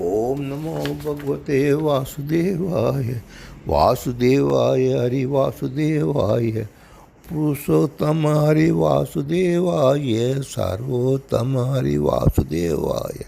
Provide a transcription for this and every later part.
ओम नमो भगवते वासुदेवाय। वासुदेवाय हरि वासुदेवाय। पुरुषोत्तम हरि वासुदेवाय। सर्वोत्तम हरि वासुदेवाय।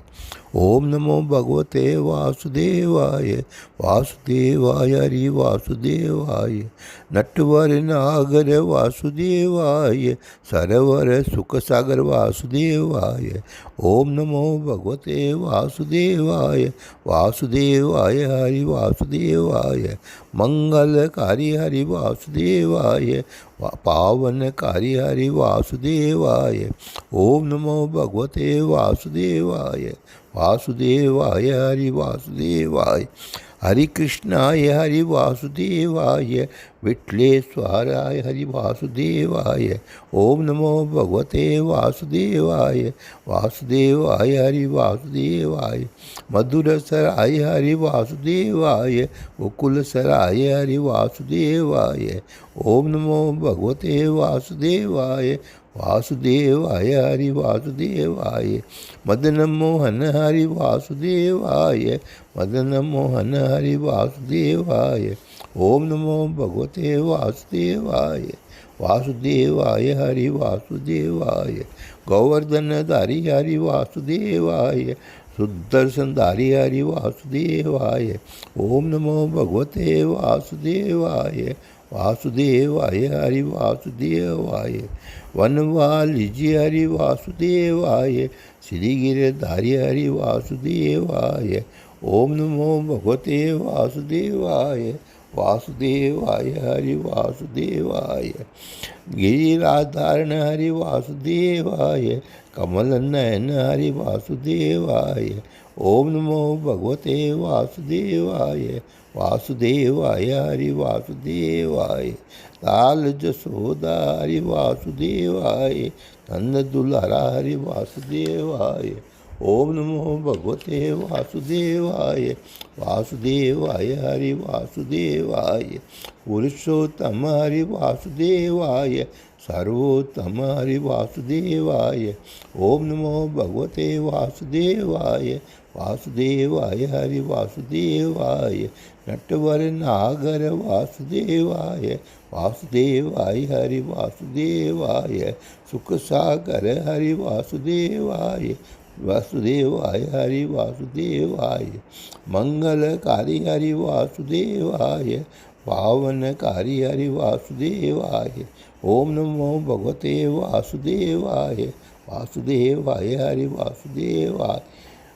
ओम नमो भगवते वासुदेवाय। वासुदेवाय हरि वासुदेवाय। नटवर नागर वासुदेवाय। सरवर सुख सागर वासुदेवाय। ओम नमो भगवते वासुदेवाय। वासुदेवाय हरि वासुदेवाय। मंगलकारी हरि वासुदेवाय। पावनकारी हरि वासुदेवाय। ओम नमो भगवते वासुदेवाय। वासुदेवाय हरि वासुदेवाय। हरि कृष्णाय हरि वासुदेवाय। विठलेश्वराय हरि वासुदेवाय। ओम नमो भगवते वासुदेवाय। वासुदेवाय हरि वासुदेवाय। मधुरसराय हरि वासुदेवाय। गोकुलसराय हरि वासुदेवाय। ओम नमो भगवते वासुदेवाय। वासुदेवाय हरि वासुदेवाय। मदन मोहन हरि वासुदेवाय। मदन मोहन हरि वासुदेवाय। ओम नमो भगवते वासुदेवाय। वासुदेवाय हरि वासुदेवाय। गोवर्धनधारी हरि वासुदेवाय। सुदर्शनधारी हरि वासुदेवाय। ओम नमो भगवते वासुदेवाय। वासुदेवाय हरि वासुदेवाय। वनवाली जी हरि वासुदेवाय। श्री गिरधारी हरि वासुदेवाय। ओम नमो भगवते वासुदेवाय। वासुदेवाय हरि वासुदेवाय। गिरिराधारण हरि वासुदेवाय। कमल नयन हरि वासुदेवाय। ओम नमो भगवते वासुदेवाय। वासुदेवाय हरि वासुदेवाय। लाल जसोदा हरि वासुदेवाय। नंद दुलारा हरि वासुदेवाय। ओम नमो भगवते वासुदेवाय। वासुदेवाय हरि वासुदेवाय। पुरुषोत्तम हरि वासुदेवाय। सर्वोत्तम हरि वासुदेवाय। ओम नमो भगवते वासुदेवाय। वासुदेवाय हरि वासुदेवाय। नटवर नागर वासुदेवाय। वासुदेवाय हरि वासुदेवाय। सुख सागर हरि वासुदेवाय। वासुदेवाय हरि वासुदेवाय। मंगलकारी हरि वासुदेवाय। पावनकारी हरि वासुदेवाय। ओम नमो भगवते वासुदेवाय। वासुदेवाय हरि वासुदेवाय।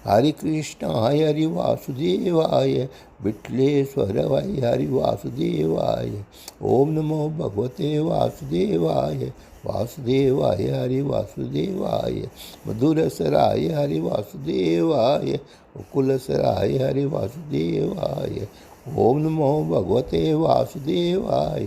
हरि कृष्णाय हरि वासुदेवाय। विठलेश्वराय हरि वासुदेवाय। ओम नमो भगवते वासुदेवाय। वासुदेवाय हरि वासुदेवाय। मधुरसराय हरि वासुदेवाय। गोकुलसराय हरि वासुदेवाय। ओम नमो भगवते वासुदेवाय।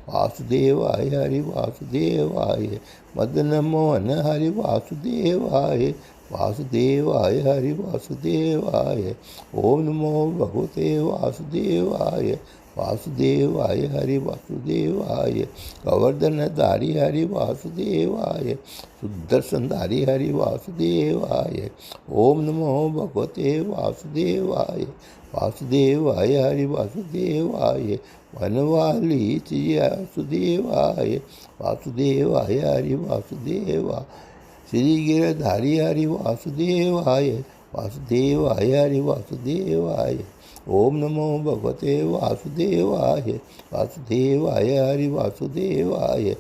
वासुदेवाय हरि वासुदेवाय। मदन मोहन हरि वासुदेवाय। वासुदेवाय हरि वासुदेवाय। ओम नमो भगवते वासुदेवाय। वासुदेवाय हरि वासुदेवाय। गोवर्धनधारी हरि वासुदेवाय। सुदर्शनधारी हरि वासुदेवाय। ओम नमो भगवते वासुदेवाय। वासुदेवाय हरि वासुदेवाय। वनवाली जी वासुदेवाय। वासुदेवाय हरि वासुदेवाय। श्री गिरधारी हरि वासुदेवाय। वासुदेवाय हरि वासुदेवाय। ओम नमो भगवते वासुदेवाय। वासुदेवाय हरि वासुदेवाय।